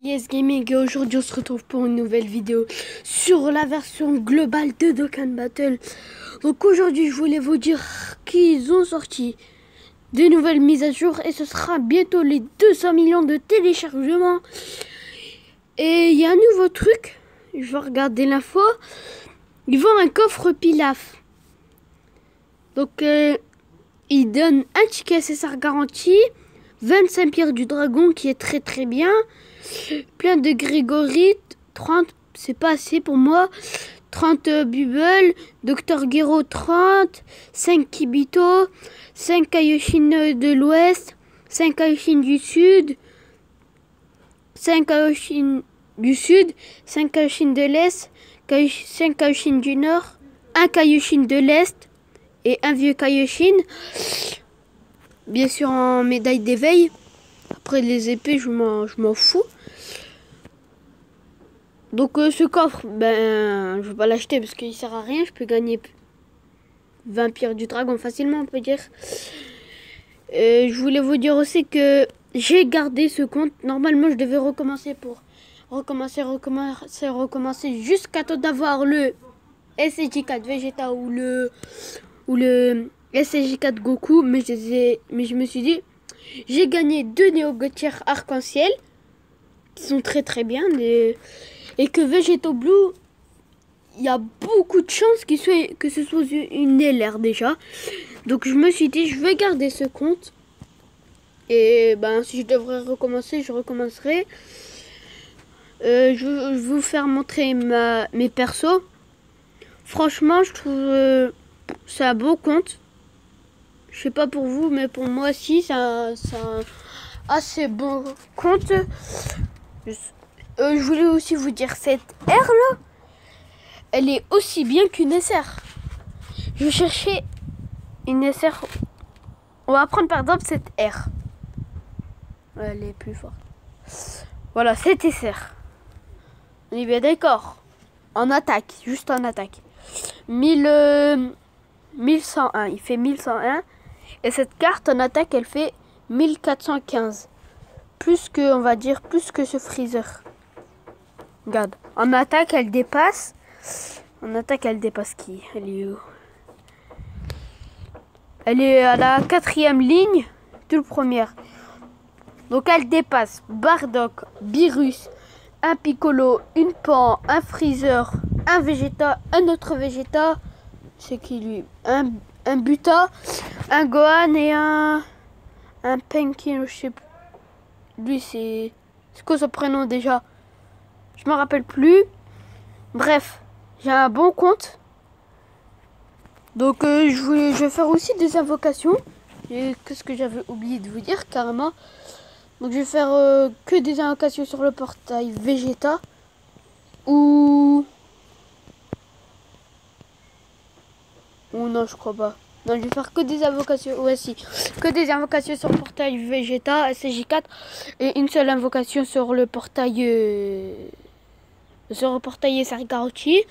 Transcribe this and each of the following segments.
Yes Gaming, et aujourd'hui on se retrouve pour une nouvelle vidéo sur la version globale de Dokkan Battle. Donc aujourd'hui je voulais vous dire qu'ils ont sorti des nouvelles mises à jour et ce sera bientôt les 200 millions de téléchargements. Et il y a un nouveau truc, je vais regarder l'info, ils vendent un coffre Pilaf. Donc ils donnent un ticket SSR garanti, 25 pierres du dragon qui est très bien. Plein de Grégorite, 30, c'est pas assez pour moi. 30 Bubble, Dr Gero 30, 5 Kibito, 5 Kaioshin de l'Ouest, 5 Kaioshin du Sud, 5 Kaioshin du Sud, 5 Kaioshin de l'Est, 5 Kaioshin du Nord, 1 Kaioshin de l'Est et un vieux Kaioshin. Bien sûr en médaille d'éveil. Après les épées, je m'en fous. Donc ce coffre, je vais pas l'acheter parce qu'il sert à rien. Je peux gagner 20 pierres du dragon facilement, on peut dire. Je voulais vous dire aussi que j'ai gardé ce compte. Normalement, je devais recommencer pour recommencer jusqu'à temps d'avoir le SSJ4 Vegeta ou le SSJ4 Goku. Mais je me suis dit, j'ai gagné 2 Néo Gotières arc-en-ciel qui sont très bien. Et que Vegeto Blue, il y a beaucoup de chances que ce soit une LR déjà. Donc je me suis dit, je vais garder ce compte. Et si je devrais recommencer, je recommencerai. Je vais vous faire montrer mes persos. Franchement, je trouve c'est un beau compte. Je sais pas pour vous, mais pour moi aussi, c'est un assez bon compte. Je voulais aussi vous dire, cette R là, elle est aussi bien qu'une SR. Je vais chercher une SR. On va prendre par exemple cette R. Elle est plus forte. Voilà, cette SR. On est bien d'accord. En attaque, juste en attaque. 1101, il fait 1101. Et cette carte en attaque, elle fait 1415. Plus que, on va dire, plus que ce Freezer. Regarde, en attaque, elle dépasse. En attaque, elle dépasse qui? Elle est où? Elle est à la 4e ligne, toute première. Donc, elle dépasse Bardock, Beerus, un Piccolo, une Pan, un Freezer, un Vegeta, un autre Vegeta. C'est qui lui? Un Buta, un Gohan et un Penkin, je sais plus. Lui, c'est quoi son prénom déjà? Je me rappelle plus. Bref, j'ai un bon compte. Donc je vais faire aussi des invocations. Et qu'est-ce que j'avais oublié de vous dire carrément. Donc je vais faire que des invocations sur le portail Vegeta. Ou non, je crois pas. Non, je vais faire que des invocations. Ouais, si. Que des invocations sur le portail Vegeta SSJ4. Et une seule invocation sur le portail... sur le portail SR garanti. De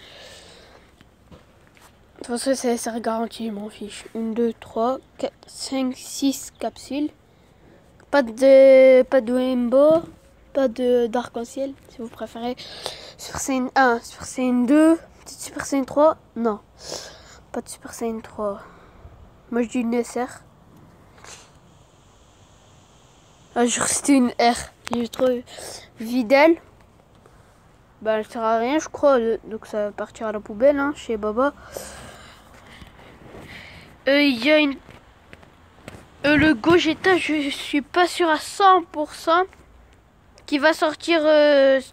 toute façon, c'est SR garanti, je m'en fiche. 1, 2, 3, 4, 5, 6 capsules. Pas de Rainbow. Pas d'arc-en-ciel, si vous préférez. Super Saiyan 1, Super Saiyan 2. Petite Super Saiyan 3. Non. Pas de Super Saiyan 3. Moi, je dis une SR. Ah, je restais une R. J'ai trouvé Videl. Elle sert à rien, je crois. Donc, ça va partir à la poubelle, hein, chez Baba. Il y a une... le Gogeta, je suis pas sûr à 100% qui va sortir...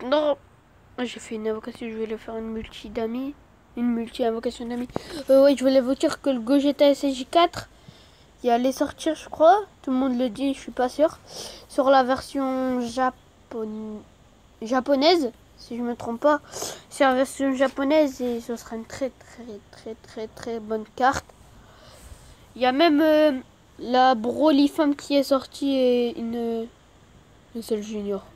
non. J'ai fait une invocation, je vais le faire une multi d'amis. Une multi-invocation d'amis. Oui, je voulais vous dire que le Gogeta SSJ4, il allait sortir, je crois. Tout le monde le dit, je suis pas sûr. Sur la version japonaise, si je me trompe pas. Sur la version japonaise, et ce sera une très bonne carte. Il y a même la Broly Femme qui est sortie et une seule Junior.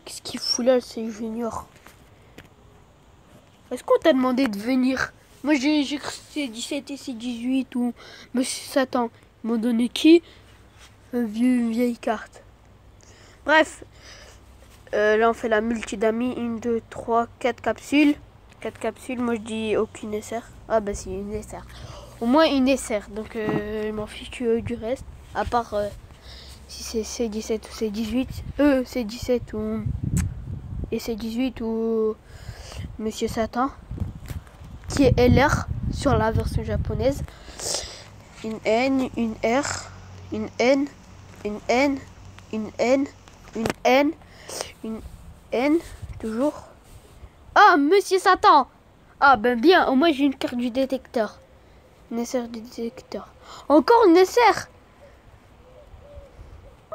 Qu'est-ce qu'il fout là, c'est Junior? Est-ce qu'on t'a demandé de venir? Moi j'ai cru que c'est 17 et c'est 18 ou... Mais c'est Satan. Ils m'ont donné qui? Une vieille carte. Bref. Là, on fait la multi d'amis. 1, 2, 3, 4 capsules. 4 capsules. Moi, je dis aucune SR. Ah, bah, si, une SR. Au moins une SR. Donc, je m'en fiche du reste. À part si c'est C17 ou C18. C17 ou. Et C18 ou. Monsieur Satan. Qui est LR sur la version japonaise. Une N, une R, une N, une N, une N, une N, une N, toujours. Ah, Monsieur Satan! Ah, ben bien, au moins j'ai une carte du détecteur. Une SR du détecteur. Encore une SR!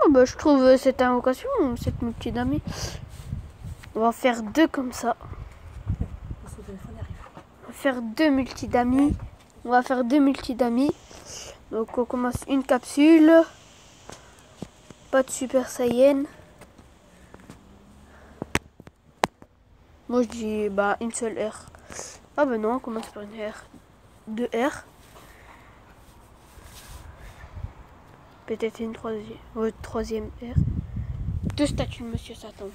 Oh, ben, je trouve cette invocation, cette multi d'amis. On va faire 2 comme ça. On va faire 2 multi d'amis. On va faire 2 multi d'amis. Donc on commence une capsule. Pas de Super Saiyan. Moi je dis bah une seule R. Ah ben non, on commence par une R. 2 R. Peut-être une troisième R. 2 statues de Monsieur Satan.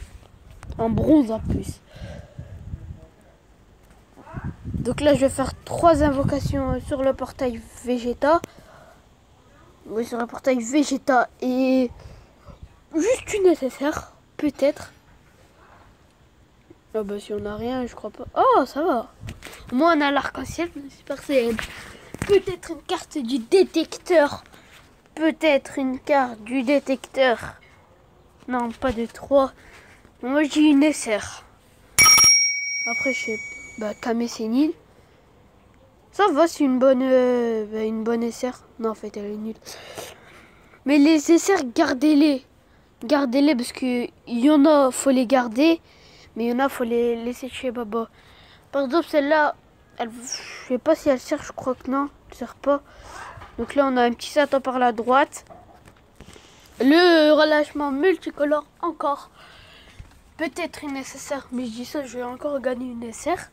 En bronze en plus. Donc là je vais faire 3 invocations sur le portail Vegeta. Oui, sur le portail Vegeta et juste une nécessaire, peut-être. Ah bah si on n'a rien, je crois pas. Oh, ça va. Au moins on a l'arc-en-ciel, Super Saiyan. Peut-être une carte du détecteur. Peut-être une carte du détecteur. Non, pas de 3. Moi j'ai une SR. Après je sais bah Kame Sennin. Ça va, c'est une bonne SR. Non, en fait, elle est nulle. Mais les SR, gardez-les. Gardez-les parce qu'il y en a, faut les garder. Mais il y en a, faut les laisser chez Baba. Par exemple, celle-là, je sais pas si elle sert, je crois que non. Elle sert pas. Donc là, on a un petit Satan par la droite. Le relâchement multicolore, encore. Peut-être une SR, mais je dis ça, je vais encore gagner une SR.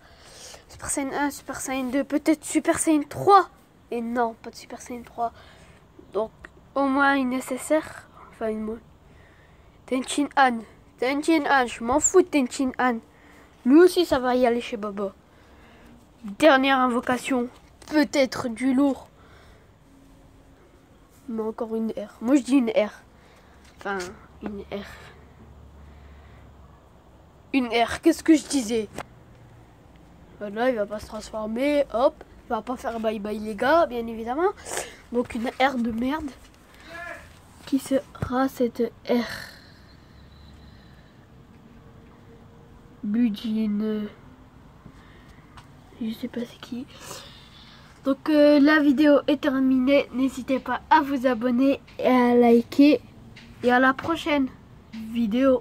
Super Saiyan 1, Super Saiyan 2, peut-être Super Saiyan 3. Et non, pas de Super Saiyan 3. Donc, au moins une SSR. Enfin, une moins. Tenchin Han. Tenchin Han, je m'en fous de Tenchin Han. Lui aussi, ça va y aller chez Baba. Dernière invocation. Peut-être du lourd. Mais encore une R. Moi, je dis une R. Enfin, une R. Une R, qu'est-ce que je disais? Là, il va pas se transformer, hop, il va pas faire bye bye les gars, bien évidemment. Donc une R de merde. Qui sera cette R? Budine. Je sais pas c'est qui. Donc la vidéo est terminée. N'hésitez pas à vous abonner et à liker. Et à la prochaine vidéo.